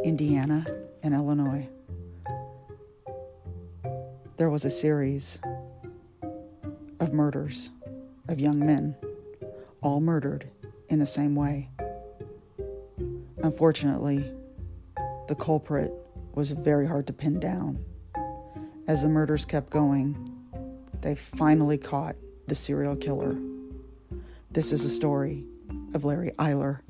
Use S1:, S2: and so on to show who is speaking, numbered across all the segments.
S1: Indiana, and Illinois. There was a series of murders of young men, all murdered in the same way. Unfortunately, the culprit was very hard to pin down. As the murders kept going, they finally caught the serial killer. This is a story of Larry Eyler.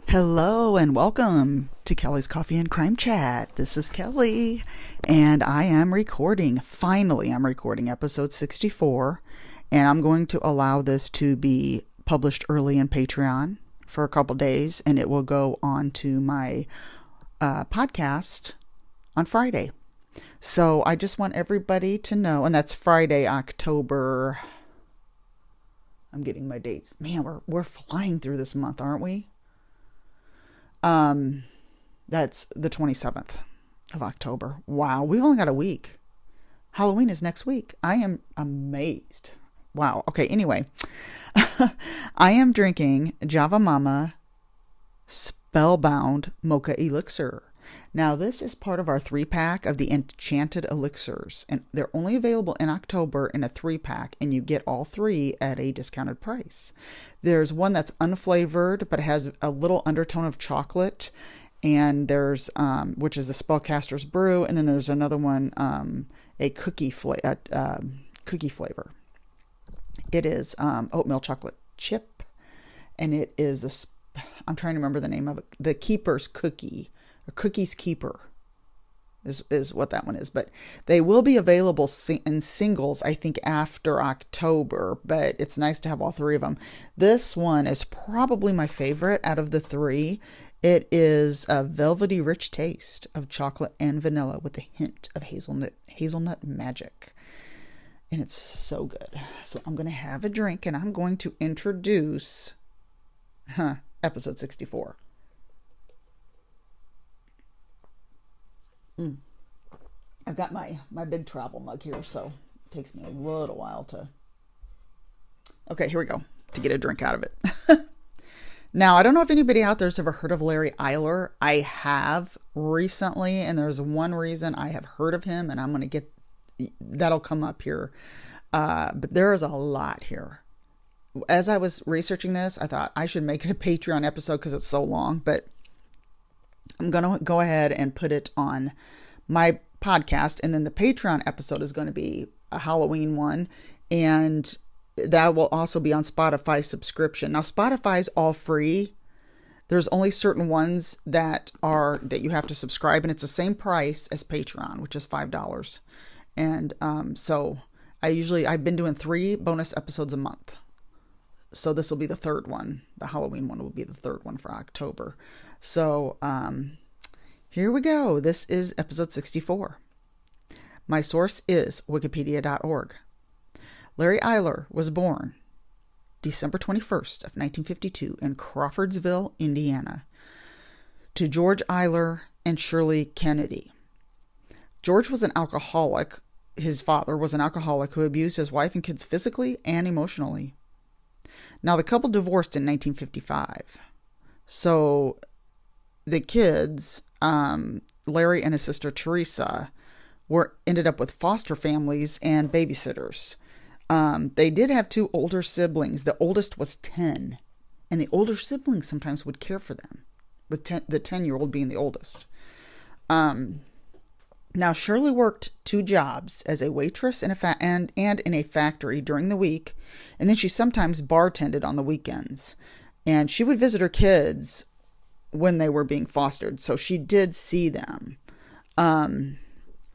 S1: Hello and welcome to Kelli's Coffee and Crime Chat. This is Kelli, and I am recording. Finally, I'm recording episode 64, and I'm going to allow this to be published early in Patreon for a couple days, and it will go on to my podcast on Friday. So I just want everybody to know, and that's Friday, October. I'm getting my dates. Man, we're flying through this month, aren't we? That's the 27th of October. Wow, we've only got a week. Halloween is next week. I am amazed. Wow. Okay, anyway. I am drinking Java Mama Spellbound Mocha Elixir. Now, this is part of our 3-pack of the Enchanted Elixirs, and they're only available in October in a 3-pack, and you get all 3 at a discounted price. There's one that's unflavored, but has a little undertone of chocolate, and there's, which is the Spellcaster's Brew, and then there's another one, a cookie flavor. It is oatmeal chocolate chip, and it is I'm trying to remember the name of it, the Keeper's Cookie. A Cookie's Keeper is what that one is. But they will be available in singles, I think, after October. But it's nice to have all 3 of them. This one is probably my favorite out of the 3. It is a velvety rich taste of chocolate and vanilla with a hint of hazelnut magic. And it's so good. So I'm going to have a drink, and I'm going to introduce episode 64. I've got my big travel mug here, so it takes me a little while to... Okay, here we go, to get a drink out of it. Now, I don't know if anybody out there has ever heard of Larry Eyler. I have recently, and there's one reason I have heard of him, and I'm going to get... That'll come up here. But there is a lot here. As I was researching this, I thought I should make it a Patreon episode because it's so long, but I'm going to go ahead and put it on my podcast. And then the Patreon episode is going to be a Halloween one. And that will also be on Spotify subscription. Now, Spotify's all free. There's only certain ones that you have to subscribe. And it's the same price as Patreon, which is $5. And so I've been doing 3 bonus episodes a month. So this will be the 3rd one. The Halloween one will be the 3rd one for October. So here we go. This is episode 64. My source is wikipedia.org. Larry Eyler was born December 21st of 1952 in Crawfordsville, Indiana, to George Eyler and Shirley Kennedy. George was an alcoholic. His father was an alcoholic who abused his wife and kids physically and emotionally. Now, the couple divorced in 1955. So the kids, Larry and his sister Teresa, ended up with foster families and babysitters. They did have 2 older siblings. The oldest was 10. And the older siblings sometimes would care for them, with the 10-year-old being the oldest. Now, Shirley worked 2 jobs as a waitress and in a factory during the week, and then she sometimes bartended on the weekends. And she would visit her kids when they were being fostered, so she did see them.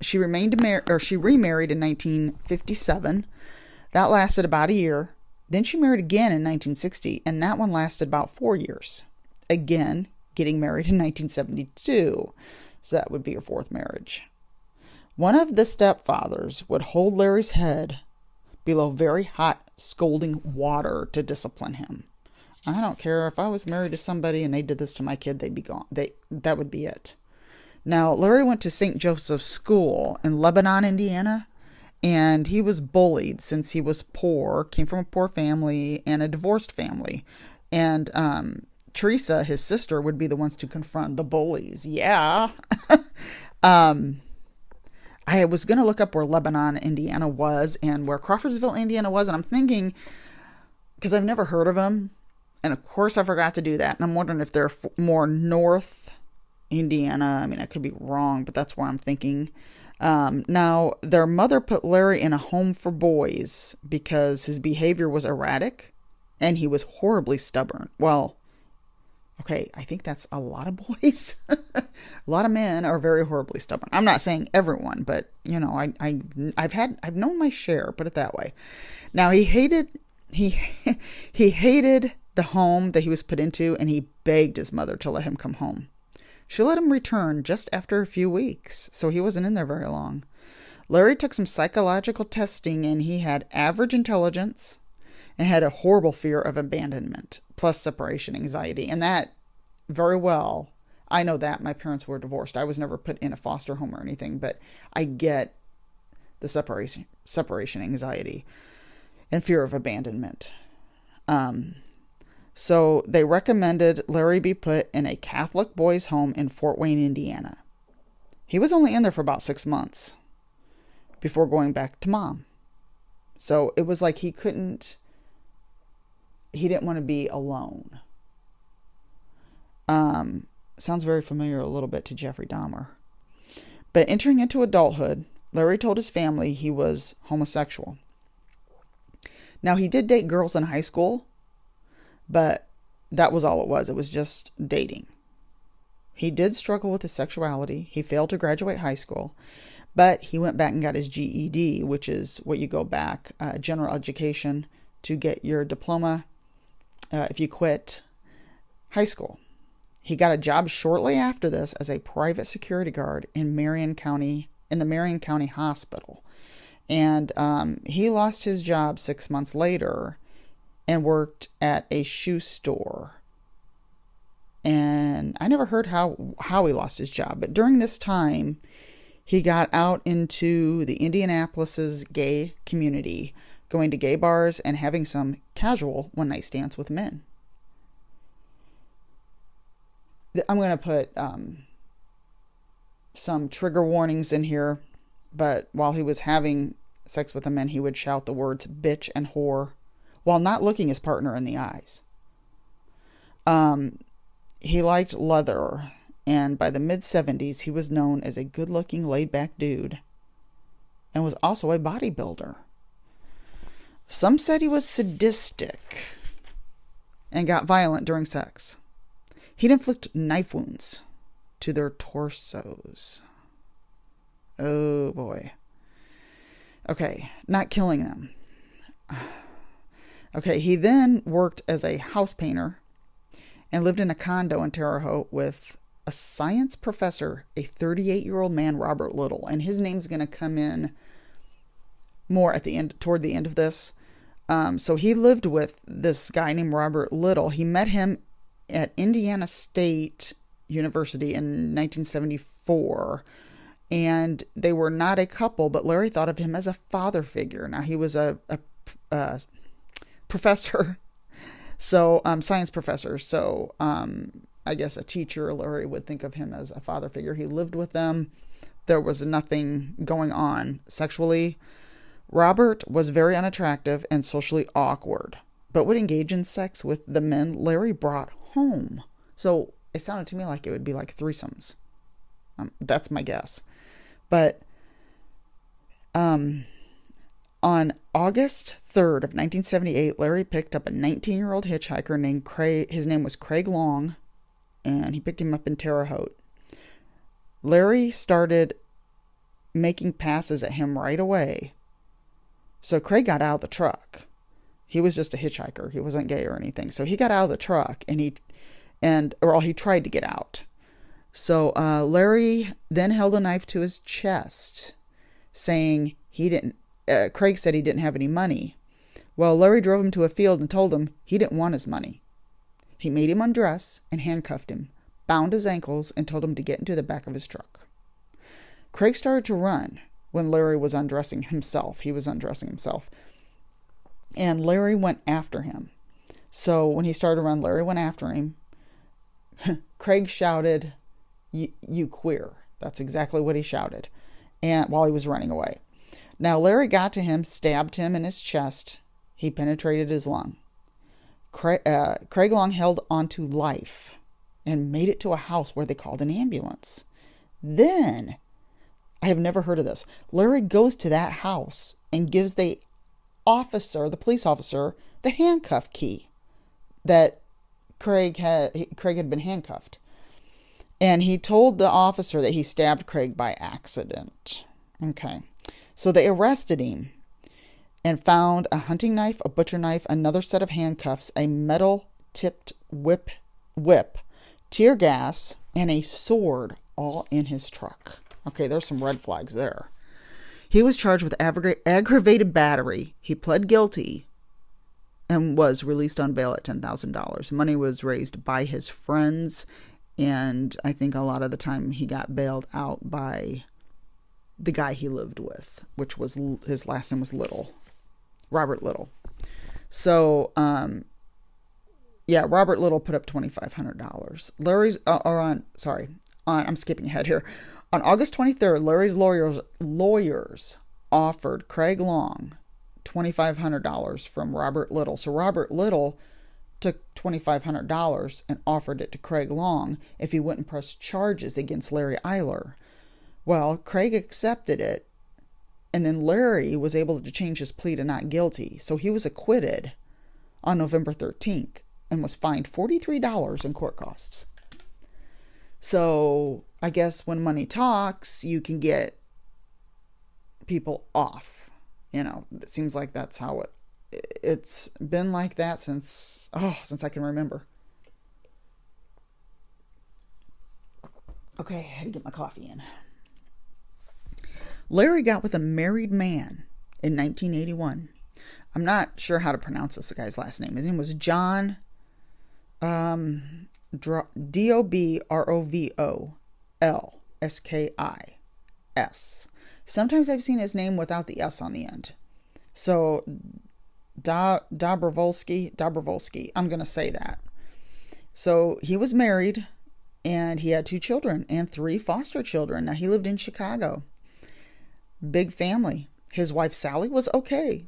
S1: She remarried in 1957. That lasted about a year. Then she married again in 1960, and that one lasted about 4 years. Again, getting married in 1972. So that would be her 4th marriage. One of the stepfathers would hold Larry's head below very hot, scalding water to discipline him. I don't care if I was married to somebody and they did this to my kid, they'd be gone. That would be it. Now, Larry went to St. Joseph's School in Lebanon, Indiana, and he was bullied since he was poor, came from a poor family and a divorced family. And Teresa, his sister, would be the ones to confront the bullies. Yeah. I was going to look up where Lebanon, Indiana was and where Crawfordsville, Indiana was. And I'm thinking, because I've never heard of them. And of course, I forgot to do that. And I'm wondering if they're more north Indiana. I mean, I could be wrong, but that's where I'm thinking. Now, their mother put Larry in a home for boys because his behavior was erratic and he was horribly stubborn. Well, okay, I think that's a lot of boys. A lot of men are very horribly stubborn. I'm not saying everyone, but you know, I've known my share, put it that way. Now, he hated the home that he was put into, and he begged his mother to let him come home. She let him return just after a few weeks, so he wasn't in there very long. Larry took some psychological testing, and he had average intelligence and had a horrible fear of abandonment, plus separation anxiety. And that, very well, I know that. My parents were divorced. I was never put in a foster home or anything, but I get the separation anxiety and fear of abandonment. So they recommended Larry be put in a Catholic boys' home in Fort Wayne, Indiana. He was only in there for about 6 months before going back to mom. So it was like he didn't want to be alone. Sounds very familiar a little bit to Jeffrey Dahmer. But entering into adulthood, Larry told his family he was homosexual. Now, he did date girls in high school, but that was all it was. It was just dating. He did struggle with his sexuality. He failed to graduate high school, but he went back and got his GED, which is what you go back, general education, to get your diploma if you quit high school. He got a job shortly after this as a private security guard in the Marion County Hospital. And he lost his job 6 months later and worked at a shoe store. And I never heard how he lost his job. But during this time, he got out into the Indianapolis's gay community, going to gay bars and having some casual one-night stands with men. I'm going to put some trigger warnings in here, but while he was having sex with the men, he would shout the words bitch and whore while not looking his partner in the eyes. He liked leather, and by the mid-70s, he was known as a good-looking, laid-back dude and was also a bodybuilder. Some said he was sadistic and got violent during sex. He'd inflict knife wounds to their torsos. Oh, boy. Okay, not killing them. Okay, he then worked as a house painter and lived in a condo in Terre Haute with a science professor, a 38-year-old man, Robert Little. And his name's going to come in more at the end, toward the end of this. So he lived with this guy named Robert Little. He met him at Indiana State University in 1974. And they were not a couple, but Larry thought of him as a father figure. Now, he was a professor, so science professor. So I guess a teacher, Larry would think of him as a father figure. He lived with them. There was nothing going on sexually. Robert was very unattractive and socially awkward, but would engage in sex with the men Larry brought home. So it sounded to me like it would be like threesomes. That's my guess. But on August 3rd of 1978, Larry picked up a 19-year-old hitchhiker named Craig. His name was Craig Long, and he picked him up in Terre Haute. Larry started making passes at him right away. So Craig got out of the truck. He was just a hitchhiker. He wasn't gay or anything. So he got out of the truck, and he tried to get out. So Larry then held a knife to his chest, saying Craig said he didn't have any money. Well, Larry drove him to a field and told him he didn't want his money. He made him undress and handcuffed him, bound his ankles, and told him to get into the back of his truck. Craig started to run when Larry was undressing himself. He was undressing himself. And Larry went after him. So when he started to run, Larry went after him. Craig shouted, "You queer." That's exactly what he shouted, and while he was running away. Now Larry got to him, stabbed him in his chest. He penetrated his lung. Craig Long held on to life and made it to a house where they called an ambulance. Then, I have never heard of this, Larry goes to that house and gives the police officer, the handcuff key that Craig had been handcuffed. And he told the officer that he stabbed Craig by accident. Okay. So they arrested him and found a hunting knife, a butcher knife, another set of handcuffs, a metal-tipped whip, tear gas, and a sword all in his truck. Okay, there's some red flags there. He was charged with aggravated battery. He pled guilty and was released on bail at $10,000. Money was raised by his friends, and I think a lot of the time he got bailed out by the guy he lived with, which was, his last name was Little. Robert Little. So, Robert Little put up $2,500. I'm skipping ahead here. On August 23rd, Larry's lawyers offered Craig Long $2,500 from Robert Little. So Robert Little took $2,500 and offered it to Craig Long if he wouldn't press charges against Larry Eyler. Well, Craig accepted it, and then Larry was able to change his plea to not guilty. So he was acquitted on November 13th and was fined $43 in court costs. So I guess when money talks, you can get people off. You know, it seems like that's how it's been like that since I can remember. Okay, I had to get my coffee in. Larry got with a married man in 1981. I'm not sure how to pronounce this guy's last name. His name was John Dobrovolskis. Sometimes I've seen his name without the S on the end. So Dobrovolsky, I'm going to say that. So he was married and he had 2 children and 3 foster children. Now he lived in Chicago. Big family. His wife Sally was okay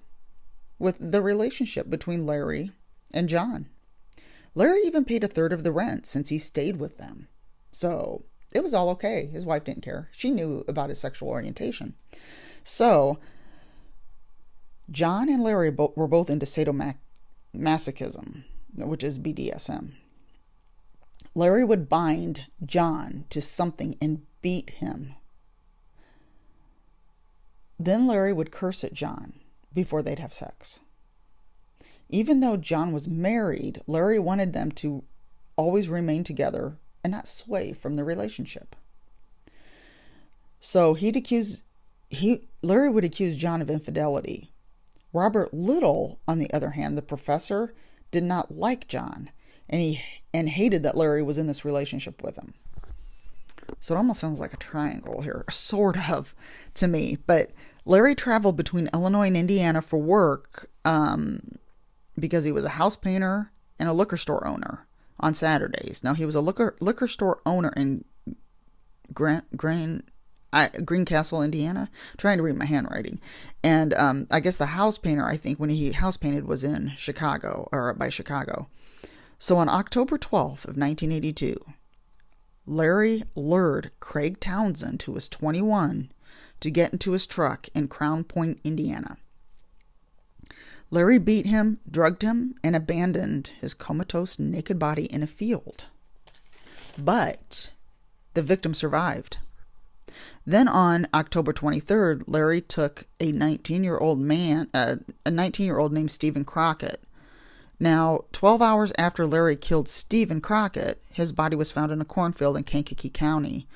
S1: with the relationship between Larry and John. Larry even paid 1/3 of the rent since he stayed with them. So it was all okay. His wife didn't care. She knew about his sexual orientation. So John and Larry were both into sadomasochism, which is BDSM. Larry would bind John to something and beat him. Then Larry would curse at John before they'd have sex. Even though John was married, Larry wanted them to always remain together and not sway from the relationship. So Larry would accuse John of infidelity. Robert Little, on the other hand, the professor, did not like John, and hated that Larry was in this relationship with him. So it almost sounds like a triangle here, sort of, to me. But Larry traveled between Illinois and Indiana for work because he was a house painter and a liquor store owner on Saturdays. Now, he was a liquor store owner in Greencastle, Indiana. I'm trying to read my handwriting. And I guess the house painter, I think, when he house painted was in Chicago, or by Chicago. So on October 12th of 1982, Larry lured Craig Townsend, who was 21, to get into his truck in Crown Point, Indiana. Larry beat him, drugged him, and abandoned his comatose naked body in a field. But the victim survived. Then on October 23rd, Larry took a 19-year-old named Stephen Crockett. Now, 12 hours after Larry killed Stephen Crockett, his body was found in a cornfield in Kankakee County.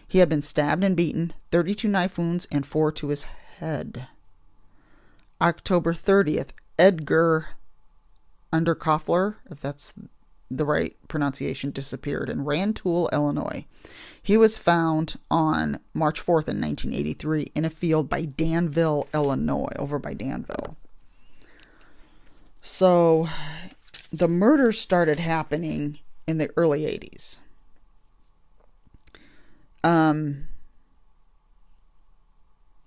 S1: He had been stabbed and beaten, 32 knife wounds, and 4 to his head. October 30th, Edgar Underkoffler, if that's the right pronunciation, disappeared in Rantoul, Illinois. He was found on March 4th in 1983 in a field by Danville, Illinois, over by Danville. So the murders started happening in the early 80s.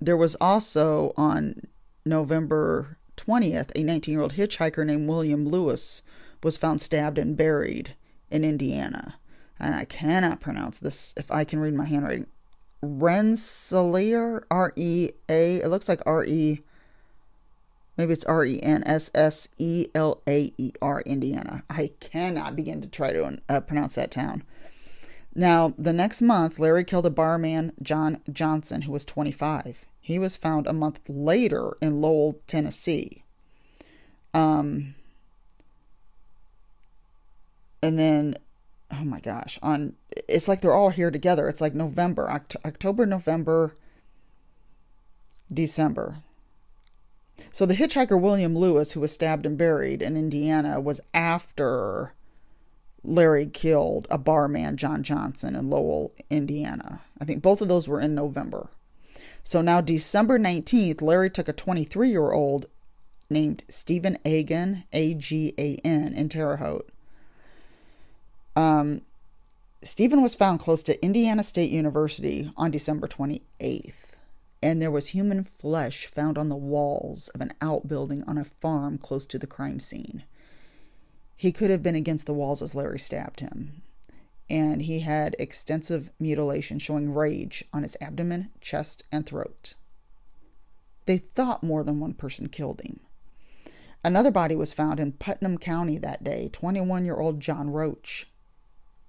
S1: There was also on November 20th, a 19-year-old hitchhiker named William Lewis was found stabbed and buried in Indiana. And I cannot pronounce this if I can read my handwriting. Rensselaer, R-E-A, it looks like R-E, maybe it's R-E-N-S-S-E-L-A-E-R, Indiana. I cannot begin to try to pronounce that town. Now, the next month, Larry killed a barman, John Johnson, who was 25. He was found a month later in Lowell, Tennessee. And then, oh my gosh, it's like they're all here together. It's like November, October, November, December. So the hitchhiker William Lewis, who was stabbed and buried in Indiana, was after Larry killed a barman, John Johnson, in Lowell, Indiana. I think both of those were in November. So now December 19th, Larry took a 23-year-old named Stephen Agan, A-G-A-N, in Terre Haute. Stephen was found close to Indiana State University on December 28th. And there was human flesh found on the walls of an outbuilding on a farm close to the crime scene. He could have been against the walls as Larry stabbed him. And he had extensive mutilation showing rage on his abdomen, chest, and throat. They thought more than one person killed him. Another body was found in Putnam County that day, 21-year-old John Roach.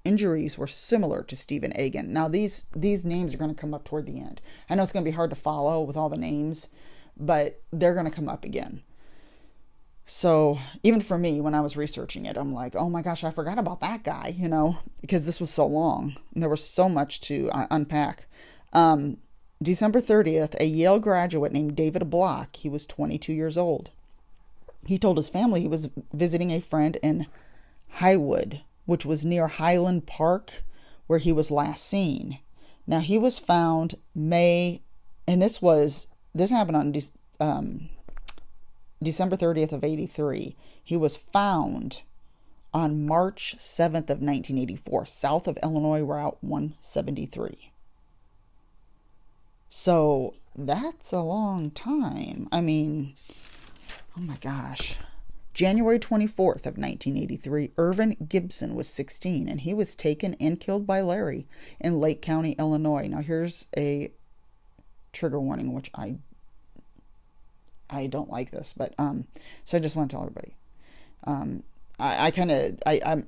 S1: Injuries were similar to Stephen Agan. Now, these names are going to come up toward the end. I know it's going to be hard to follow with all the names, but they're going to come up again. So even for me, when I was researching it, I'm like, oh my gosh, I forgot about that guy, because this was so long and there was so much to unpack. December 30th, a Yale graduate named David Block, he was 22 years old. He told his family he was visiting a friend in Highwood, which was near Highland Park, where he was last seen. Now, he was found this happened on December 30th of 83. He was found on March 7th of 1984, south of Illinois Route 173. So that's a long time. I mean, oh my gosh. January 24th of 1983, Irvin Gibson was 16, and he was taken and killed by Larry in Lake County, Illinois. Now, here's a trigger warning, which I don't like this, but so I just want to tell everybody.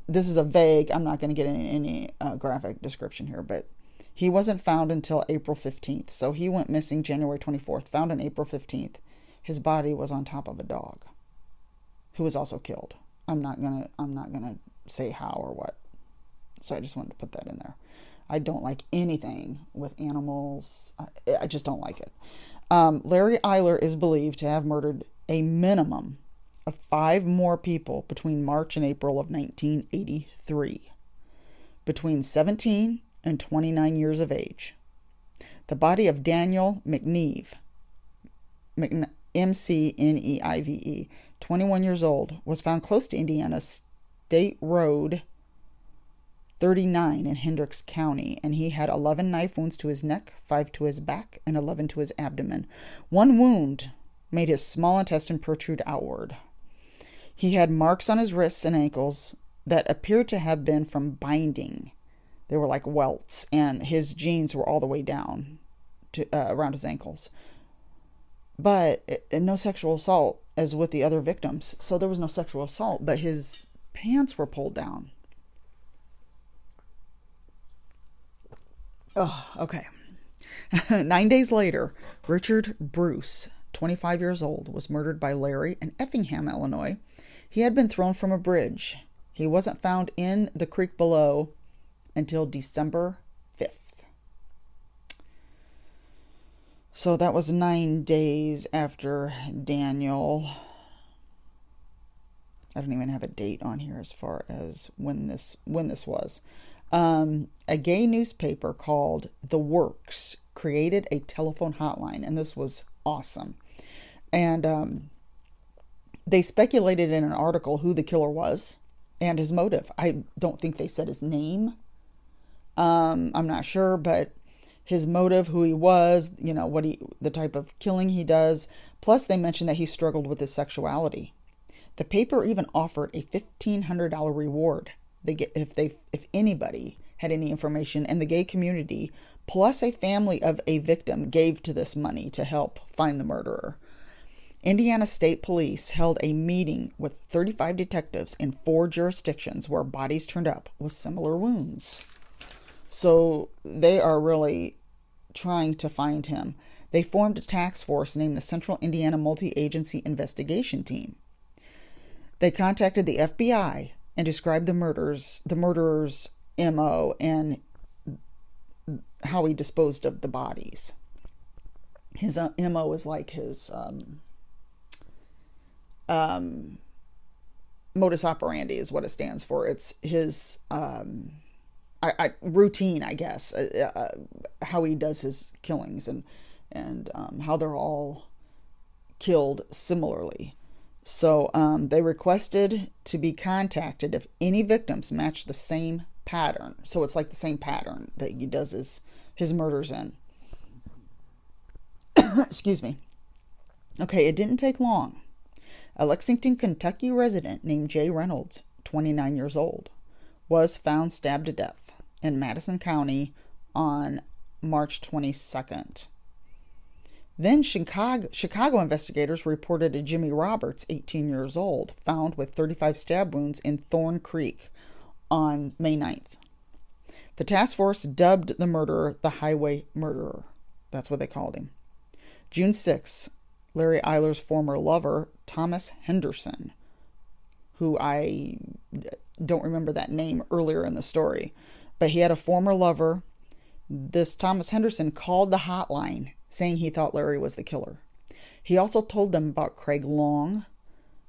S1: This is a vague. I'm not going to get any graphic description here, but he wasn't found until April 15th. So he went missing January 24th, found on April 15th. His body was on top of a dog, who was also killed. I'm not gonna say how or what. So I just wanted to put that in there. I don't like anything with animals. I just don't like it. Larry Eyler is believed to have murdered a minimum of 5 more people between March and April of 1983, between 17 and 29 years of age. The body of Daniel McNeive, M-C-N-E-I-V-E, 21 years old, was found close to Indiana State Road 39 in Hendricks County, and he had 11 knife wounds to his neck, 5 to his back, and 11 to his abdomen. One wound made his small intestine protrude outward. He had marks on his wrists and ankles that appeared to have been from binding. They were like welts, and his jeans were all the way down to around his ankles. But no sexual assault as with the other victims. So there was no sexual assault, but his pants were pulled down. Oh, okay. 9 days later, Richard Bruce, 25 years old, was murdered by Larry in Effingham, Illinois. He had been thrown from a bridge. He wasn't found in the creek below until December 5th. So that was 9 days after Daniel. I don't even have a date on here as far as when this was. A gay newspaper called The Works created a telephone hotline, and this was awesome. And they speculated in an article who the killer was and his motive. I don't think they said his name. I'm not sure, but his motive, who he was, the type of killing he does. Plus, they mentioned that he struggled with his sexuality. The paper even offered a $1,500 reward if anybody had any information, and the gay community, plus a family of a victim, gave to this money to help find the murderer. Indiana State Police held a meeting with 35 detectives in 4 jurisdictions where bodies turned up with similar wounds. So they are really trying to find him. They formed a task force named the Central Indiana Multi-Agency Investigation Team. They contacted the FBI and described the murderer's MO and how he disposed of the bodies. His MO is like his modus operandi is what it stands for. It's his routine, I guess, how he does his killings and how they're all killed similarly. So they requested to be contacted if any victims match the same pattern. So it's like the same pattern that he does his murders in. Excuse me. Okay, it didn't take long. A Lexington, Kentucky resident named Jay Reynolds, 29 years old, was found stabbed to death in Madison County on March 22nd. Then Chicago investigators reported a Jimmy Roberts, 18 years old, found with 35 stab wounds in Thorn Creek on May 9th. The task force dubbed the murderer the Highway Murderer. That's what they called him. June 6th, Larry Eyler's former lover, Thomas Henderson, who I don't remember that name earlier in the story, but he had a former lover. This Thomas Henderson called the hotline saying he thought Larry was the killer. He also told them about Craig Long,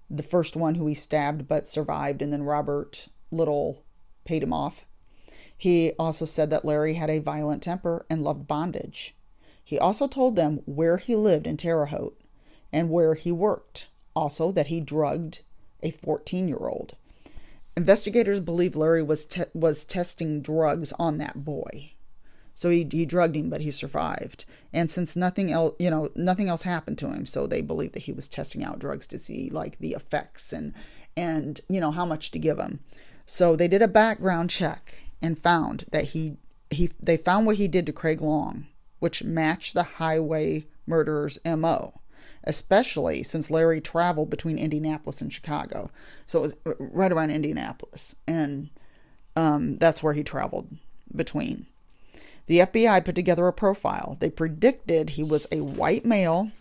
S1: the first one who he stabbed but survived, and then Robert Little paid him off. He also said that Larry had a violent temper and loved bondage. He also told them where he lived in Terre Haute and where he worked. Also that he drugged a 14-year-old. Investigators believe Larry was testing drugs on that boy. So he drugged him, but he survived. And since nothing else happened to him, so they believe that he was testing out drugs to see like the effects and how much to give him. So they did a background check and found that they found what he did to Craig Long, which matched the highway murderer's MO, especially since Larry traveled between Indianapolis and Chicago. So it was right around Indianapolis, and that's where he traveled between. The FBI put together a profile. They predicted he was a white male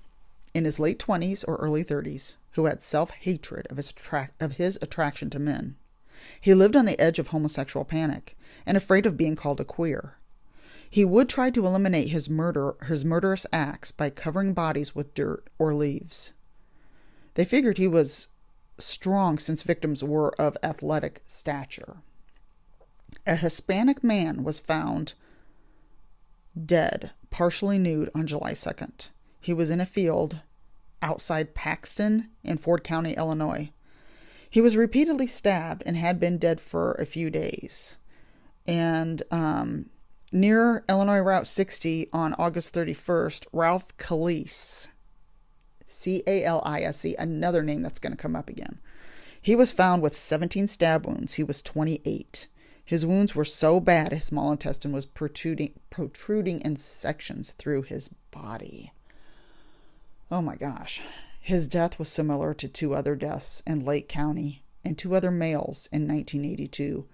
S1: in his late 20s or early 30s who had self-hatred of his attraction to men. He lived on the edge of homosexual panic and afraid of being called a queer. He would try to eliminate his murderous acts by covering bodies with dirt or leaves. They figured he was strong since victims were of athletic stature. A Hispanic man was found dead, partially nude, on July 2nd. He was in a field outside Paxton in Ford County, Illinois. He was repeatedly stabbed and had been dead for a few days. And near Illinois Route 60 on August 31st, Ralph Calise, Calise, another name that's going to come up again. He was found with 17 stab wounds. He was 28. His wounds were so bad his small intestine was protruding in sections through his body. Oh my gosh. His death was similar to 2 other deaths in Lake County and 2 other males in 1982.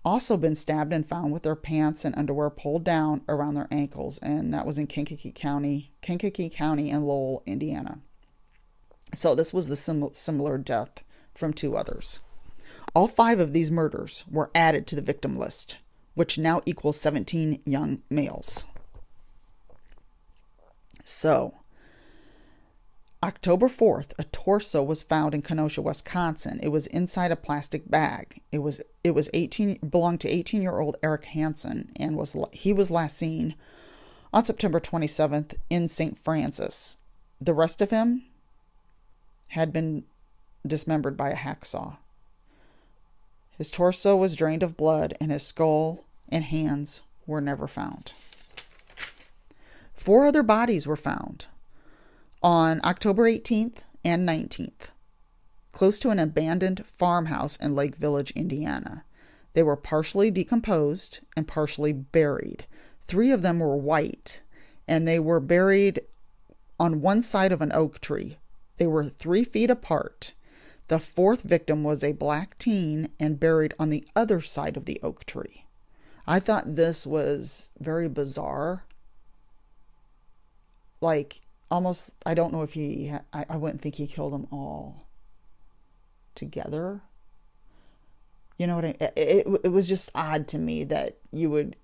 S1: Also been stabbed and found with their pants and underwear pulled down around their ankles, and that was in Kankakee County and Lowell, Indiana. So this was the similar death from 2 others. All 5 of these murders were added to the victim list, which now equals 17 young males. So, October 4th, a torso was found in Kenosha, Wisconsin. It was inside a plastic bag. It belonged to 18-year-old Eric Hansen, and he was last seen on September 27th in St. Francis. The rest of him had been dismembered by a hacksaw. His torso was drained of blood, and his skull and hands were never found. 4 other bodies were found on October 18th and 19th, close to an abandoned farmhouse in Lake Village, Indiana. They were partially decomposed and partially buried. 3 of them were white, and they were buried on one side of an oak tree. They were 3 feet apart. The 4th victim was a black teen and buried on the other side of the oak tree. I thought this was very bizarre. Like, almost, I don't know if I wouldn't think he killed them all together. You know what it was just odd to me that you would,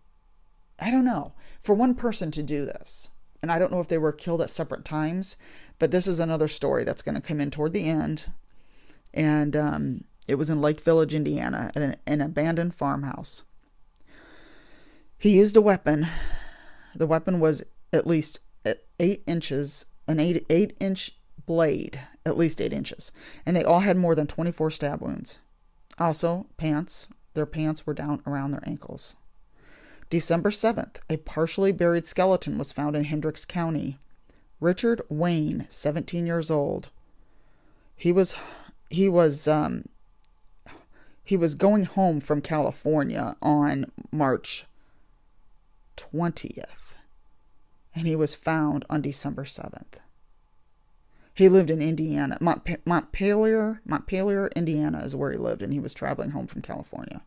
S1: I don't know, for one person to do this. And I don't know if they were killed at separate times, but this is another story that's going to come in toward the end. And it was in Lake Village, Indiana, at an abandoned farmhouse. He used a weapon. The weapon was at least 8 inches, an 8-inch blade, at least 8 inches. And they all had more than 24 stab wounds. Also, their pants were down around their ankles. December 7th, a partially buried skeleton was found in Hendricks County. Richard Wayne, 17 years old. He was going home from California on March 20th, and he was found on December 7th. He lived in Indiana. Montpelier, Indiana is where he lived, and he was traveling home from California.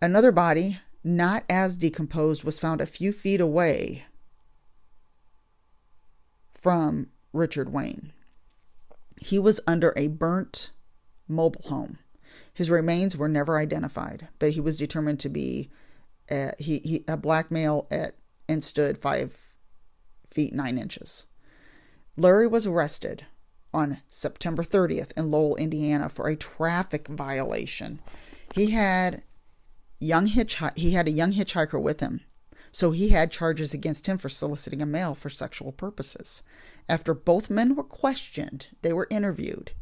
S1: Another body, not as decomposed, was found a few feet away from Richard Wayne. He was under a burnt mobile home. His remains were never identified, but he was determined to be a black male and stood 5 feet 9 inches. Larry was arrested on September 30th in Lowell, Indiana, for a traffic violation. He had a young hitchhiker with him, so he had charges against him for soliciting a male for sexual purposes. After both men were questioned, they were interviewed.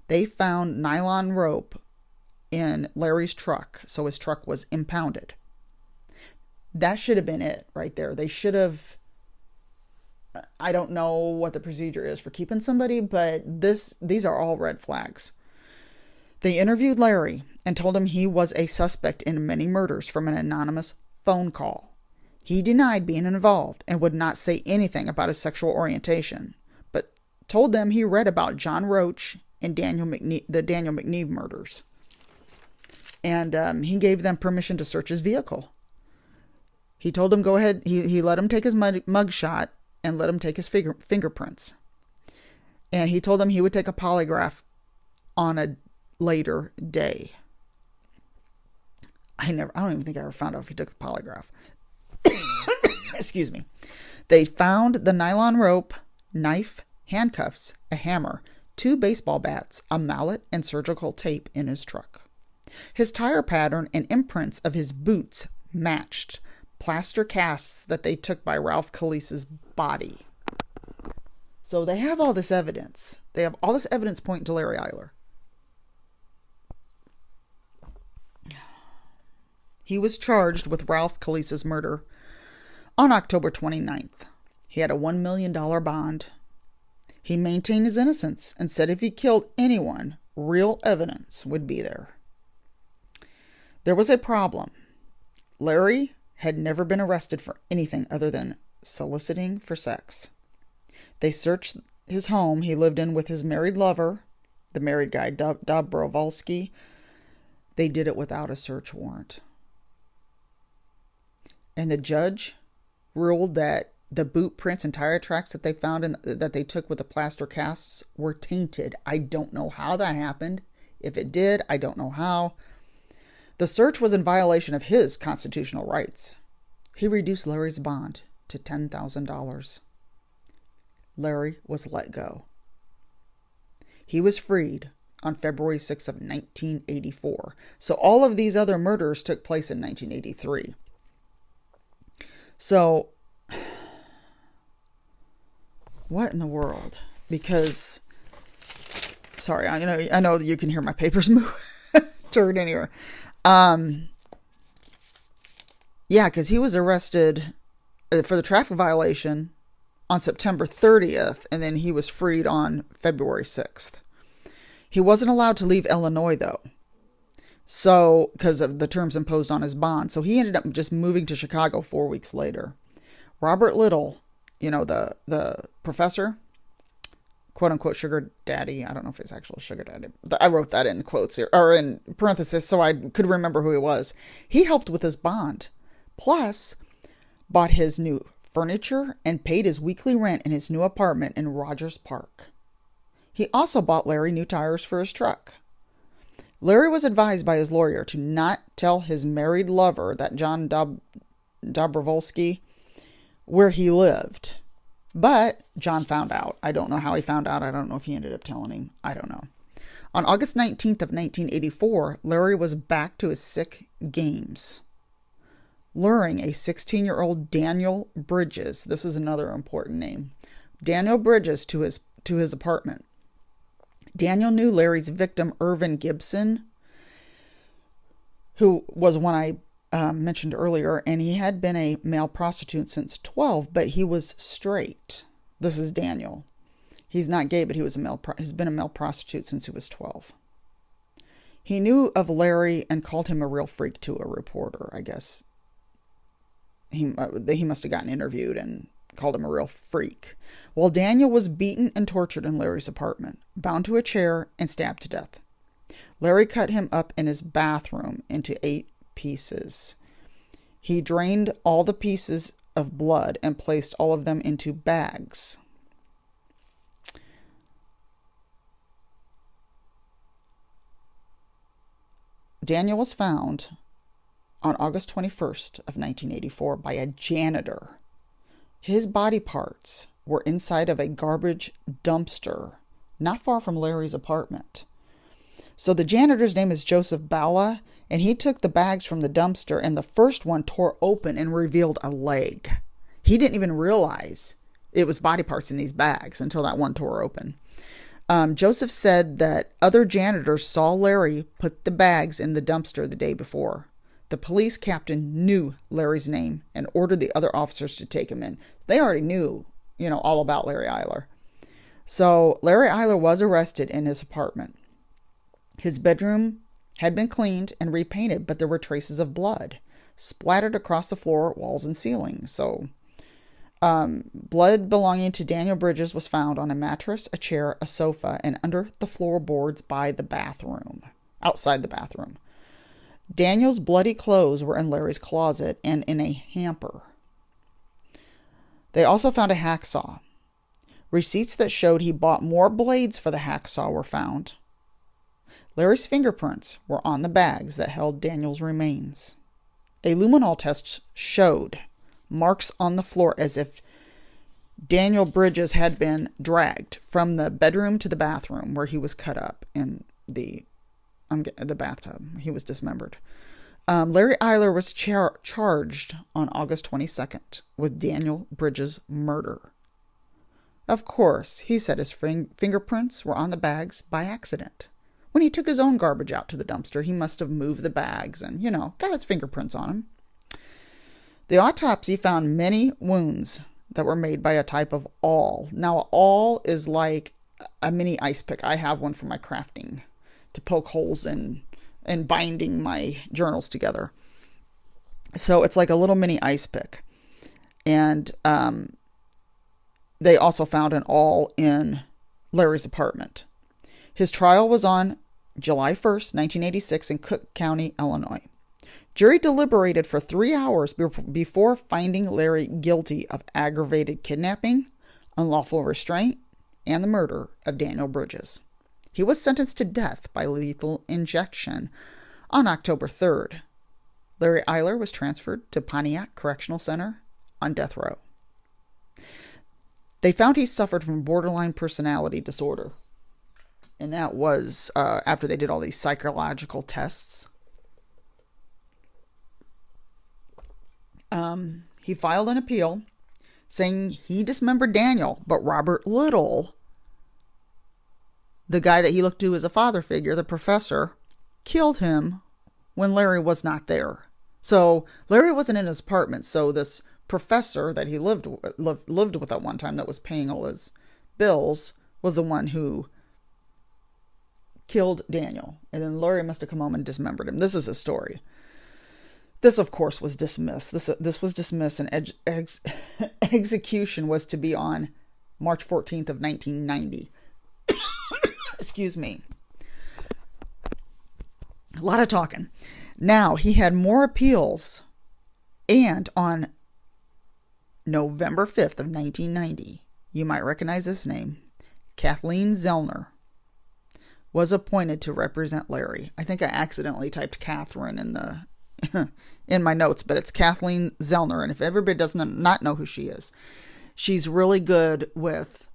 S1: They found nylon rope in Larry's truck, so his truck was impounded. That should have been it right there. They should have, I don't know what the procedure is for keeping somebody, but these are all red flags. They interviewed Larry and told him he was a suspect in many murders from an anonymous phone call. He denied being involved and would not say anything about his sexual orientation, but told them he read about John Roach and the Daniel McNeve murders. And he gave them permission to search his vehicle. He told them go ahead. He let him take his mug shot and let him take his fingerprints. And he told them he would take a polygraph on a later day. I don't even think I ever found out if he took the polygraph. Excuse me. They found the nylon rope, knife, handcuffs, a hammer, 2 baseball bats, a mallet, and surgical tape in his truck. His tire pattern and imprints of his boots matched plaster casts that they took by Ralph Calisa's body. So they have all this evidence. They have all this evidence pointing to Larry Eyler. He was charged with Ralph Calisa's murder on October 29th. He had a $1 million bond. He maintained his innocence and said if he killed anyone, real evidence would be there. There was a problem. Larry had never been arrested for anything other than soliciting for sex. They searched his home he lived in with his married lover, the married guy, Dobrovolsky. They did it without a search warrant. And the judge ruled that the boot prints and tire tracks that they found and that they took with the plaster casts were tainted. I don't know how that happened. If it did, I don't know how. The search was in violation of his constitutional rights. He reduced Larry's bond to $10,000. Larry was let go. He was freed on February 6th of 1984. So all of these other murders took place in 1983. So what in the world? Because, sorry, I know you can hear my papers move. Turn anywhere. Yeah, because he was arrested for the traffic violation on September 30th, and then he was freed on February 6th. He wasn't allowed to leave Illinois, though, so because of the terms imposed on his bond. So he ended up just moving to Chicago 4 weeks later. Robert Little, the professor, quote-unquote sugar daddy. I don't know if it's actual sugar daddy. I wrote that in quotes here, or in parentheses, so I could remember who he was. He helped with his bond, plus bought his new furniture and paid his weekly rent in his new apartment in Rogers Park. He also bought Larry new tires for his truck. Larry was advised by his lawyer to not tell his married lover, that John Dobrovolsky, where he lived. But John found out. I don't know how he found out. I don't know if he ended up telling him. I don't know. On August 19th of 1984, Larry was back to his sick games, luring a 16-year-old Daniel Bridges. This is another important name. Daniel Bridges to his apartment. Daniel knew Larry's victim, Irvin Gibson, who was one I mentioned earlier, and he had been a male prostitute since 12, but he was straight. This is Daniel. He's not gay, but he's been a male prostitute since he was 12. He knew of Larry and called him a real freak to a reporter, I guess. He must have gotten interviewed and called him a real freak. While Daniel was beaten and tortured in Larry's apartment, bound to a chair, and stabbed to death. Larry cut him up in his bathroom into 8 pieces. He drained all the pieces of blood and placed all of them into bags. Daniel was found on August 21st of 1984 by a janitor. His body parts were inside of a garbage dumpster not far from Larry's apartment. So the janitor's name is Joseph Bala, and he took the bags from the dumpster, and the first one tore open and revealed a leg. He didn't even realize it was body parts in these bags until that one tore open. Joseph said that other janitors saw Larry put the bags in the dumpster the day before. The police captain knew Larry's name and ordered the other officers to take him in. They already knew, all about Larry Eyler. So Larry Eyler was arrested in his apartment. His bedroom had been cleaned and repainted, but there were traces of blood splattered across the floor, walls, and ceiling. So blood belonging to Daniel Bridges was found on a mattress, a chair, a sofa, and under the floorboards by the bathroom, outside the bathroom. Daniel's bloody clothes were in Larry's closet and in a hamper. They also found a hacksaw. Receipts that showed he bought more blades for the hacksaw were found. Larry's fingerprints were on the bags that held Daniel's remains. A luminol test showed marks on the floor as if Daniel Bridges had been dragged from the bedroom to the bathroom where he was cut up in the bathtub. He was dismembered. Larry Eyler was charged on August 22nd with Daniel Bridges' murder. Of course, he said his fingerprints were on the bags by accident. When he took his own garbage out to the dumpster, he must have moved the bags and, got his fingerprints on them. The autopsy found many wounds that were made by a type of awl. Now, an awl is like a mini ice pick. I have one for my crafting to poke holes in and binding my journals together. So it's like a little mini ice pick. And they also found an awl in Larry's apartment. His trial was on July 1st, 1986 in Cook County, Illinois. Jury deliberated for 3 hours before finding Larry guilty of aggravated kidnapping, unlawful restraint, and the murder of Daniel Bridges. He was sentenced to death by lethal injection on October 3rd. Larry Eyler was transferred to Pontiac Correctional Center on death row. They found he suffered from borderline personality disorder. And that was after they did all these psychological tests. He filed an appeal saying he dismembered Daniel, but Robert Little, the guy that he looked to as a father figure, the professor, killed him when Larry was not there. So Larry wasn't in his apartment, so this professor that he lived with at one time that was paying all his bills was the one who killed Daniel. And then Larry must have come home and dismembered him. This is a story. This, of course, was dismissed. This was dismissed, and execution was to be on March 14th of 1990. Excuse me. A lot of talking. Now, he had more appeals, and on November 5th of 1990, you might recognize this name, Kathleen Zellner was appointed to represent Larry. I think I accidentally typed Catherine in the in my notes, but it's Kathleen Zellner. And if everybody does not know who she is, she's really good with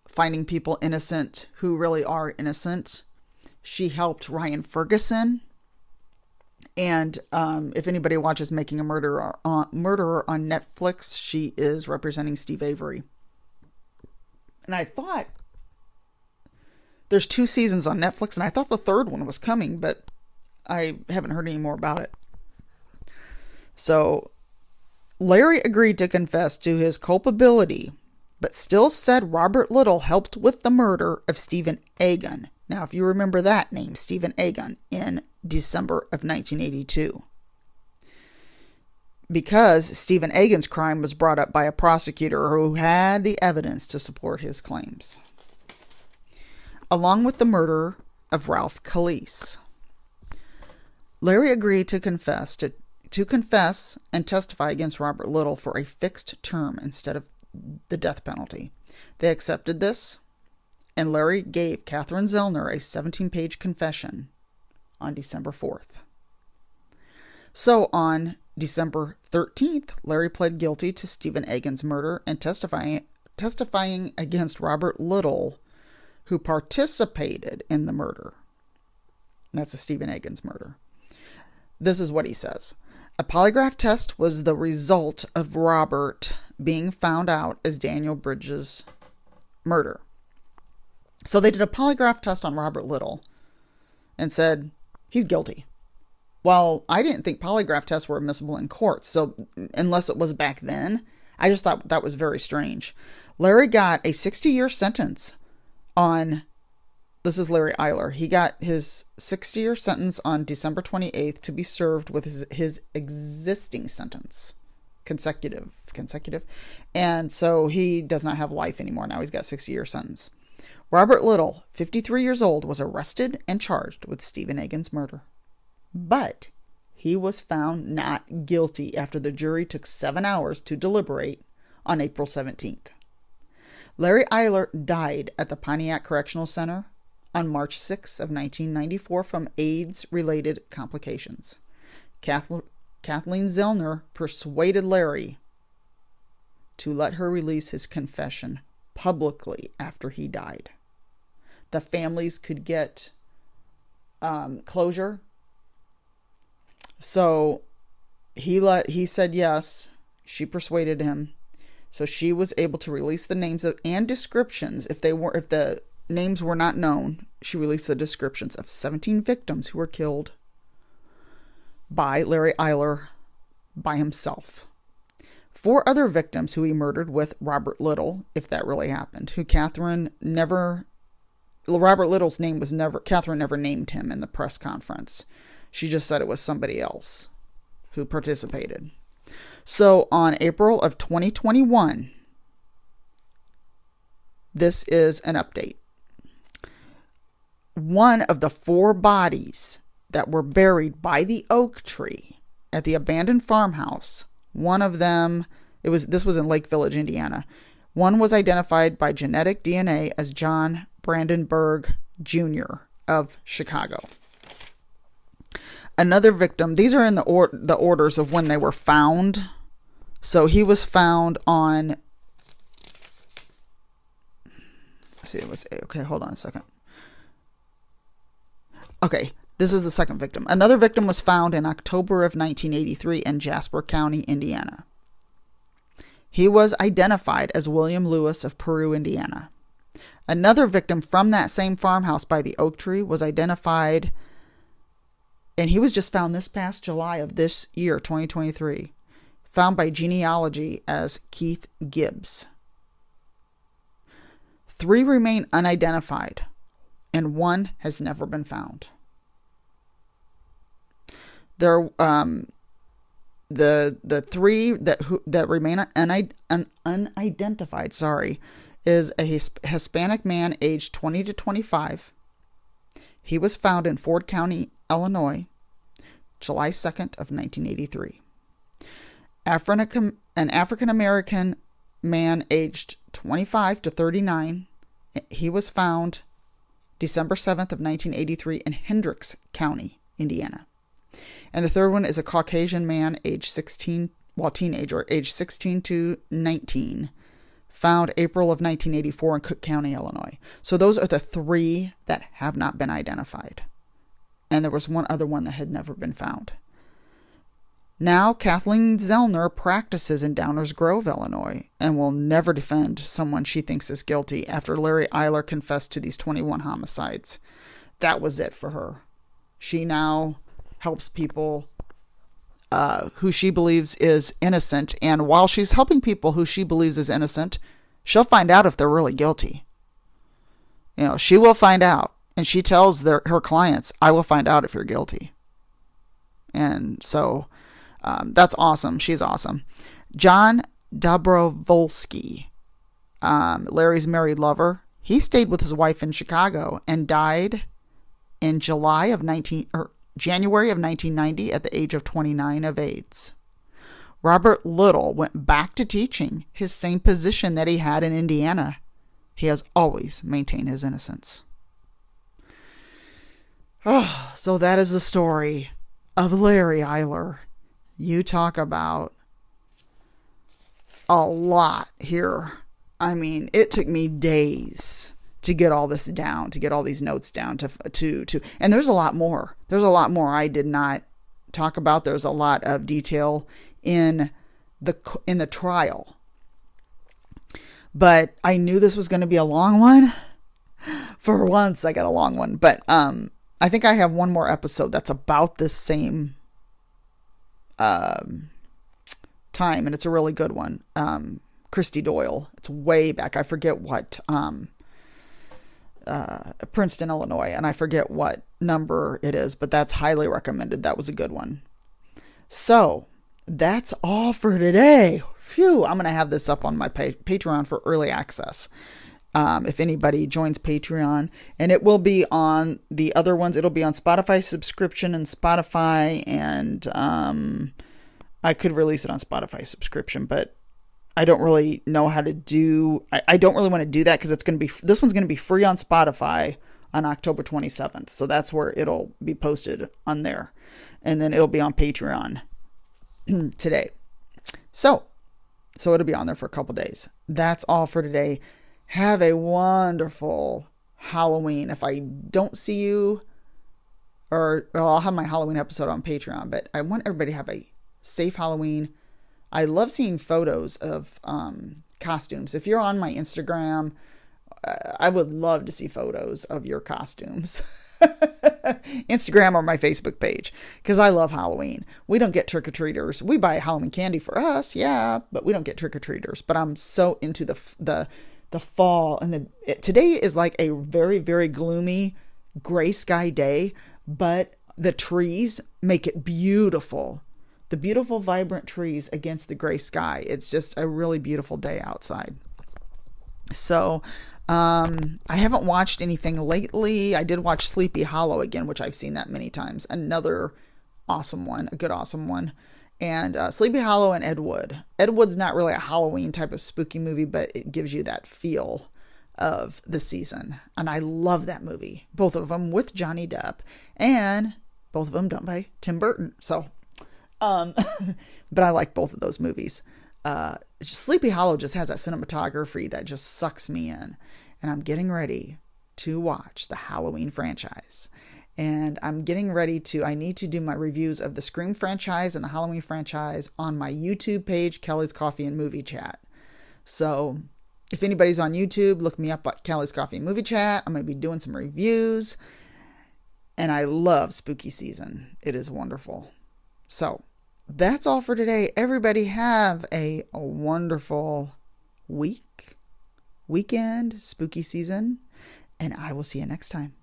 S1: finding people innocent who really are innocent. She helped Ryan Ferguson. And if anybody watches Making a Murderer on Netflix, she is representing Steve Avery. And I thought there's 2 seasons on Netflix, and I thought the 3rd one was coming, but I haven't heard any more about it. So Larry agreed to confess to his culpability, but still said Robert Little helped with the murder of Stephen Egan. Now, if you remember that name, Stephen Egan, in December of 1982. Because Stephen Egan's crime was brought up by a prosecutor who had the evidence to support his claims. Along with the murder of Ralph Calise. Larry agreed to confess and testify against Robert Little for a fixed term instead of the death penalty. They accepted this, and Larry gave Catherine Zellner a 17-page confession on December 4th. So on December 13th, Larry pled guilty to Stephen Egan's murder and testifying against Robert Little, who participated in the murder. That's a Stephen Egan's murder. This is what he says. A polygraph test was the result of Robert being found out as Daniel Bridges' murder. So they did a polygraph test on Robert Little and said, he's guilty. Well, I didn't think polygraph tests were admissible in court, so unless it was back then, I just thought that was very strange. Larry got a 60-year sentence on, this is Larry Eyler, he got his 60-year sentence on December 28th to be served with his existing sentence. Consecutive. And so he does not have life anymore. Now he's got a 60-year sentence. Robert Little, 53 years old, was arrested and charged with Stephen Egan's murder. But he was found not guilty after the jury took 7 hours to deliberate on April 17th. Larry Eyler died at the Pontiac Correctional Center on March 6th of 1994 from AIDS-related complications. Kathleen Zellner persuaded Larry to let her release his confession publicly after he died. The families could get closure. So he said yes. She persuaded him. So she was able to release the names and descriptions. If the names were not known, she released the descriptions of 17 victims who were killed by Larry Eyler by himself. 4 other victims who he murdered with Robert Little, if that really happened, Catherine never named him in the press conference. She just said it was somebody else who participated. So on April of 2021, this is an update. One of the 4 bodies that were buried by the oak tree at the abandoned farmhouse, one of them, this was in Lake Village, Indiana. One was identified by genetic DNA as John Brandenburg Jr. of Chicago. Another victim, these are in the orders of when they were found. So he was found on see, it was okay. Hold on a second. Okay, this is the second victim. Another victim was found in October of 1983 in Jasper County, Indiana. He was identified as William Lewis of Peru, Indiana. Another victim from that same farmhouse by the oak tree was identified, and he was just found this past July of this year, 2023, found by genealogy as Keith Gibbs. 3 remain unidentified, and 1 has never been found. There, the 3 that remain unidentified, is a Hispanic man aged 20 to 25. He was found in Ford County, Illinois, July 2nd of 1983. An African American man aged 25 to 39. He was found December 7th of 1983 in Hendricks County, Indiana. And the third one is a Caucasian man aged 16, teenager, aged 16 to 19, found April of 1984 in Cook County, Illinois. So those are the 3 that have not been identified. And there was one other one that had never been found. Now, Kathleen Zellner practices in Downers Grove, Illinois, and will never defend someone she thinks is guilty after Larry Eyler confessed to these 21 homicides. That was it for her. She now helps people who she believes is innocent, and while she's helping people who she believes is innocent, she'll find out if they're really guilty. You know, she will find out, and she tells her clients, I will find out if you're guilty. And so that's awesome. She's awesome. John Dobrovolsky, Larry's married lover, he stayed with his wife in Chicago and died in January of 1990 at the age of 29 of AIDS. Robert Little went back to teaching his same position that he had in Indiana. He has always maintained his innocence. Oh, so that is the story of Larry Eyler. You talk about a lot here. I mean, it took me days to get all this down, to get all these notes down, and there's a lot more. There's a lot more I did not talk about. There's a lot of detail in the trial, but I knew this was going to be a long one. For once, I got a long one, but I think I have one more episode that's about this same time, and it's a really good one. Christy Doyle. It's way back. I forget what. Princeton, Illinois, and I forget what number it is, but that's highly recommended. That was a good one. So that's all for today. Phew, I'm going to have this up on my Patreon for early access. If anybody joins Patreon, and it will be on the other ones. It'll be on Spotify subscription and Spotify, and I could release it on Spotify subscription, but I don't really know how to do. I don't really want to do that because this one's going to be free on Spotify on October 27th. So that's where it'll be posted on there, and then it'll be on Patreon today. So it'll be on there for a couple days. That's all for today. Have a wonderful Halloween. If I don't see you, I'll have my Halloween episode on Patreon, but I want everybody to have a safe Halloween. I love seeing photos of costumes. If you're on my Instagram, I would love to see photos of your costumes. Instagram or my Facebook page, because I love Halloween. We don't get trick-or-treaters. We buy Halloween candy for us, yeah, but we don't get trick-or-treaters. But I'm so into the fall, and today is like a very, very gloomy gray sky day, but the trees make it beautiful. The beautiful, vibrant trees against the gray sky. It's just a really beautiful day outside. So, I haven't watched anything lately. I did watch Sleepy Hollow again, which I've seen that many times. Another awesome one, a good awesome one. And Sleepy Hollow and Ed Wood. Ed Wood's not really a Halloween type of spooky movie, but it gives you that feel of the season. And I love that movie. Both of them with Johnny Depp, and both of them done by Tim Burton. So, but I like both of those movies. Sleepy Hollow just has that cinematography that just sucks me in. and I'm getting ready to watch the Halloween franchise. And I'm getting ready to, I need to do my reviews of the Scream franchise and the Halloween franchise on my YouTube page, Kelli's Coffee and Movie Chat. So if anybody's on YouTube, look me up at Kelli's Coffee and Movie Chat. I'm going to be doing some reviews. And I love spooky season. It is wonderful. So that's all for today. Everybody have a wonderful weekend, spooky season, and I will see you next time.